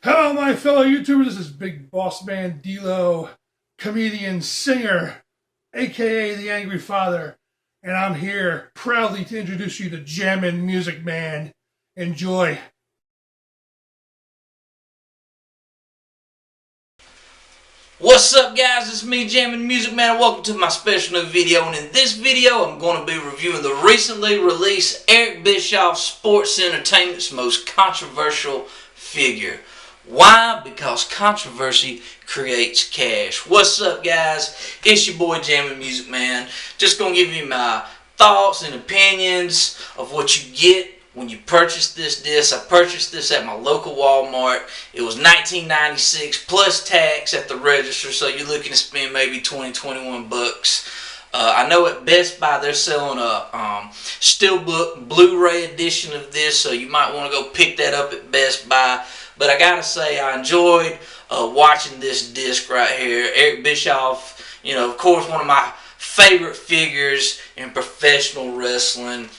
Hello, my fellow YouTubers. This is Big Boss Man D-Lo, comedian, singer, aka the Angry Father, and I'm here proudly to introduce you to Jammin' Music Man. Enjoy. What's up, guys? It's me, Jammin' Music Man, and welcome to my special new video. And in this video, I'm going to be reviewing the recently released Eric Bischoff Sports Entertainment's most controversial figure. Why? Because controversy creates cash. What's up, guys? It's your boy, Jammin' Music Man. Just going to give you my thoughts and opinions of what you get when you purchase this disc. I purchased this at my local Walmart. It was $19.96 plus tax at the register, so you're looking to spend maybe 20-21 bucks. I know at Best Buy they're selling a Steelbook Blu-ray edition of this, so you might want to go pick that up at Best Buy. But I gotta say, I enjoyed watching this disc right here. Eric Bischoff, of course, one of my favorite figures in professional wrestling.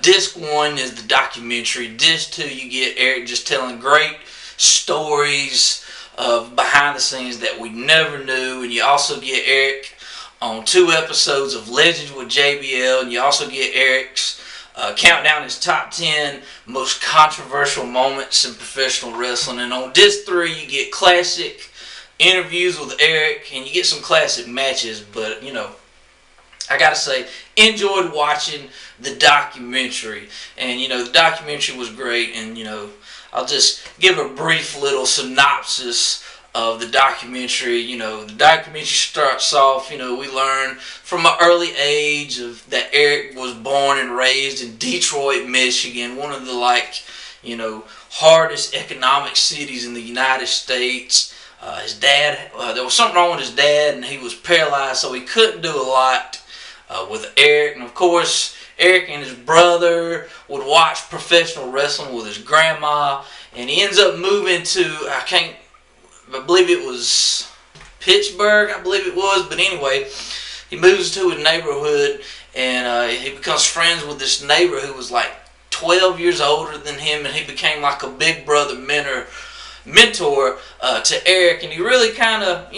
Disc 1 is the documentary. Disc 2, you get Eric just telling great stories of behind the scenes that we never knew. And you also get Eric on 2 episodes of Legends with JBL. And you also get Eric's countdown his top 10 most controversial moments in professional wrestling. And on Disc 3, you get classic interviews with Eric. And you get some classic matches. But, I gotta say, enjoyed watching the documentary, and the documentary was great. And I'll just give a brief little synopsis of the documentary. The documentary starts off. We learn from an early age that Eric was born and raised in Detroit, Michigan, one of the hardest economic cities in the United States. His dad, there was something wrong with his dad, and he was paralyzed, so he couldn't do a lot with Eric. And of course, Eric and his brother would watch professional wrestling with his grandma, and he ends up moving to, I believe it was Pittsburgh, but anyway, he moves to a neighborhood, and he becomes friends with this neighbor who was like 12 years older than him, and he became like a big brother mentor to Eric. And he really kind of,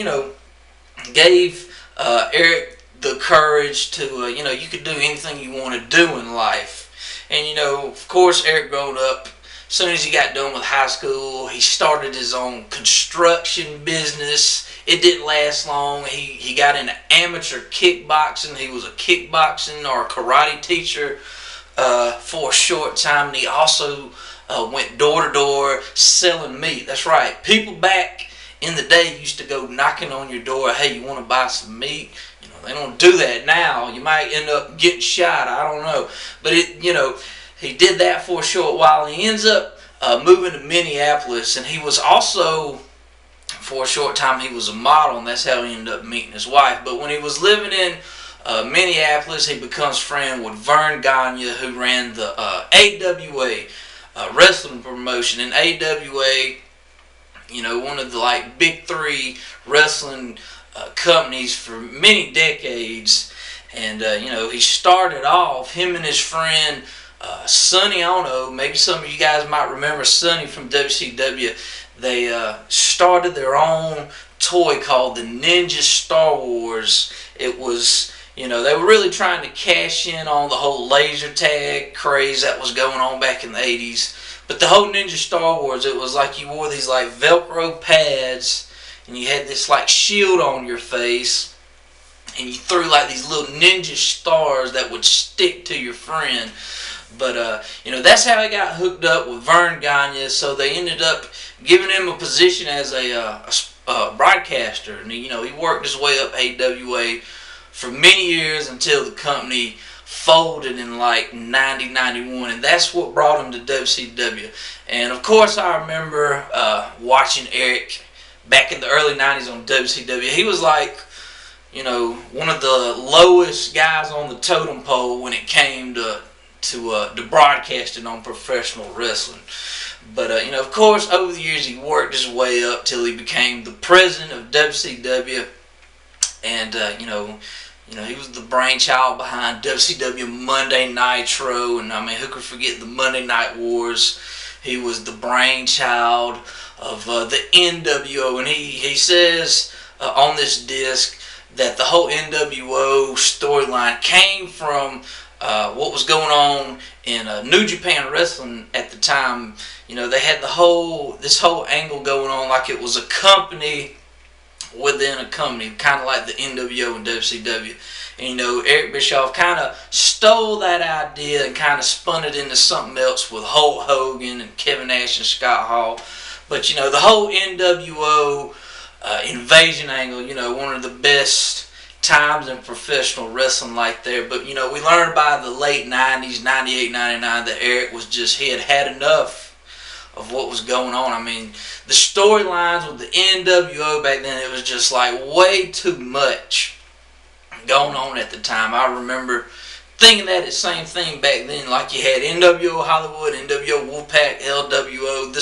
gave Eric the courage to, you could do anything you want to do in life. And, of course, Eric growing up, as soon as he got done with high school, he started his own construction business. It didn't last long. He got into amateur kickboxing. He was a kickboxing or a karate teacher for a short time. And he also went door to door selling meat. That's right. People back in the day used to go knocking on your door. Hey, you want to buy some meat? They don't do that now. You might end up getting shot. I don't know. But he did that for a short while. He ends up moving to Minneapolis, and he was also, for a short time, he was a model, and that's how he ended up meeting his wife. But when he was living in Minneapolis, he becomes friends with Vern Gagne, who ran the AWA wrestling promotion. And AWA, one of the big 3 wrestling companies for many decades. And he started off, him and his friend Sonny Ono. Maybe some of you guys might remember Sonny from WCW. They started their own toy called the Ninja Star Wars. It was, they were really trying to cash in on the whole laser tag craze that was going on back in the 80s. But the whole Ninja Star Wars, it was like you wore these Velcro pads, and you had this shield on your face, and you threw these little ninja stars that would stick to your friend. But that's how he got hooked up with Vern Gagne. So they ended up giving him a position as a broadcaster, and he worked his way up AWA for many years until the company folded in 90, 91, and that's what brought him to WCW. And of course, I remember watching Eric back in the early 90s on WCW. He was one of the lowest guys on the totem pole when it came to broadcasting on professional wrestling. But of course, over the years he worked his way up till he became the president of WCW, and he was the brainchild behind WCW Monday Nitro, and who could forget the Monday Night Wars? he was the brainchild of the NWO, and he says on this disc that the whole NWO storyline came from what was going on in New Japan Wrestling at the time. You know, they had this whole angle going on like it was a company within a company, kind of like the NWO and WCW. And, you know, Eric Bischoff kind of stole that idea and kind of spun it into something else with Hulk Hogan and Kevin Nash and Scott Hall. But, you know, the whole NWO invasion angle, you know, one of the best times in professional wrestling like there. But, you know, we learned by the late 90s, 98, 99, that Eric was just, he had enough of what was going on. I mean, the storylines with the NWO back then, it was just like way too much going on at the time. I remember thinking that same thing back then. Like, you had NWO Hollywood, NWO Wolfpack, LWO.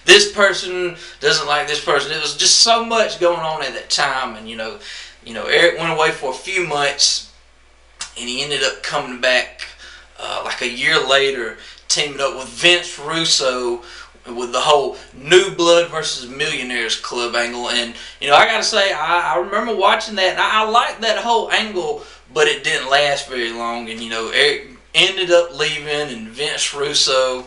This person doesn't like this person. It was just so much going on at that time. And you know, Eric went away for a few months, and he ended up coming back like a year later, teaming up with Vince Russo with the whole New Blood versus Millionaires Club angle. And, you know, I gotta say, I remember watching that, and I liked that whole angle, but it didn't last very long. And, you know, Eric ended up leaving, and Vince Russo,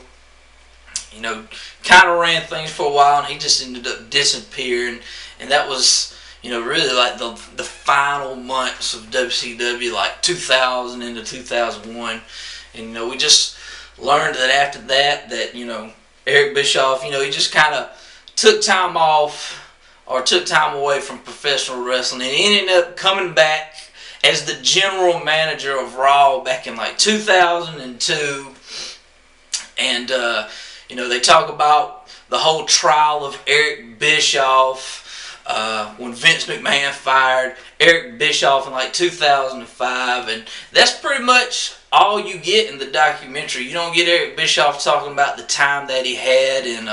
you know, kind of ran things for a while, and he just ended up disappearing. And that was, you know, really like the final months of WCW, like 2000 into 2001. And, you know, we just learned that after that, you know, Eric Bischoff, you know, he just kind of took time off, or took time away from professional wrestling, and he ended up coming back as the general manager of Raw back in like 2002. And, you know, they talk about the whole trial of Eric Bischoff when Vince McMahon fired Eric Bischoff in like 2005, and that's pretty much all you get in the documentary. You don't get Eric Bischoff talking about the time that he had in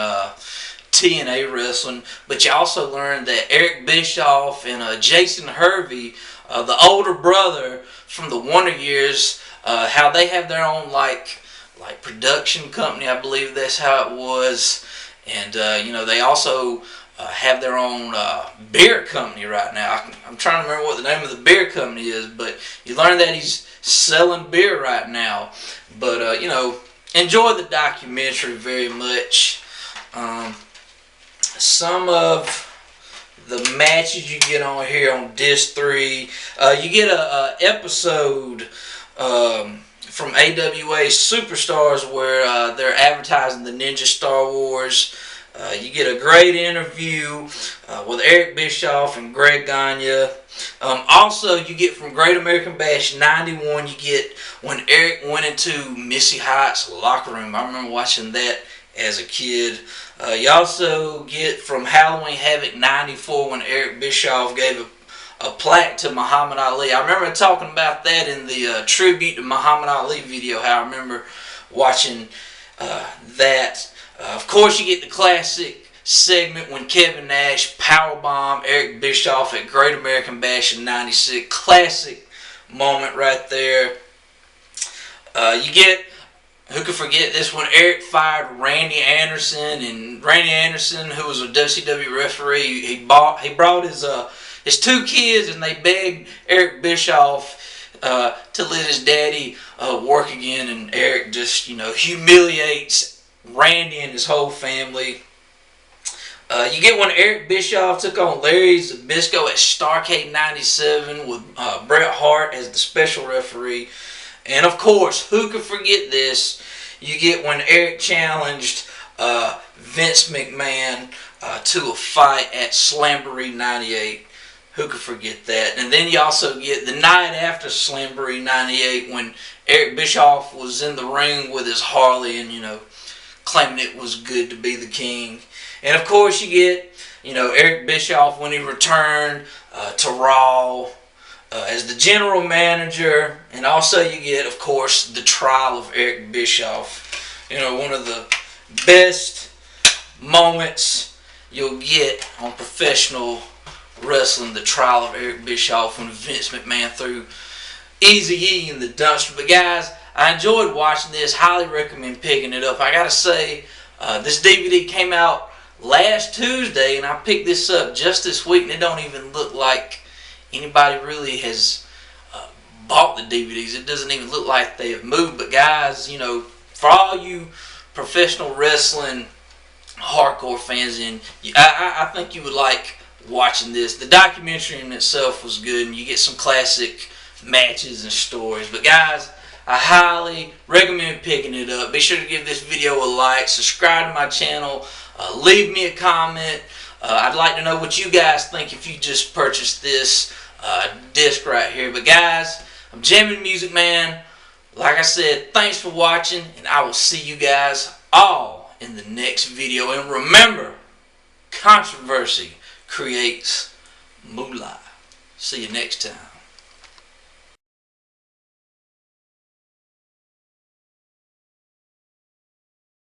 TNA wrestling, but you also learn that Eric Bischoff and Jason Hervey, the older brother from the Wonder Years, how they have their own like production company. I believe that's how it was. And you know, they also have their own beer company right now. I'm trying to remember what the name of the beer company is, but you learn that he's selling beer right now. But you know, enjoy the documentary very much. Some of the matches you get on here on disc 3, you get a episode from AWA Superstars where they're advertising the Ninja Star Wars. You get a great interview with Eric Bischoff and Greg Gagne. Also, you get from Great American Bash 91, you get when Eric went into Missy Hyatt's locker room. I remember watching that as a kid. You also get from Halloween Havoc 94 when Eric Bischoff gave a plaque to Muhammad Ali. I remember talking about that in the tribute to Muhammad Ali video, how I remember watching that. Of course, you get the classic segment when Kevin Nash powerbombed Eric Bischoff at Great American Bash in 96. Classic moment right there. You get, who could forget this, when Eric fired Randy Anderson, and Randy Anderson, who was a WCW referee, he brought his 2 kids, and they begged Eric Bischoff to let his daddy work again, and Eric just, you know, humiliates Randy and his whole family. You get when Eric Bischoff took on Larry Zbyszko at Starrcade 97 with Bret Hart as the special referee. And of course, who could forget this? You get when Eric challenged Vince McMahon to a fight at Slamboree 98. Who could forget that? And then you also get the night after Slamboree 98 when Eric Bischoff was in the ring with his Harley and, you know, claiming it was good to be the king. And of course you get, you know, Eric Bischoff when he returned to Raw as the general manager. And also you get, of course, the trial of Eric Bischoff. You know, one of the best moments you'll get on professional wrestling, the trial of Eric Bischoff when Vince McMahon threw Eazy-E in the dumpster. But guys, I enjoyed watching this. Highly recommend picking it up. I gotta say, This DVD came out last Tuesday, and I picked this up just this week, and it don't even look like anybody really has bought the DVDs. It doesn't even look like they have moved. But guys, you know, for all you professional wrestling hardcore fans, and I think you would like watching this. The documentary in itself was good, and you get some classic matches and stories. But guys, I highly recommend picking it up. Be sure to give this video a like, subscribe to my channel, leave me a comment. I'd like to know what you guys think if you just purchased this disc right here. But guys, I'm Jammin' Music Man. Like I said, thanks for watching, and I will see you guys all in the next video. And remember, controversy creates moolah. See you next time.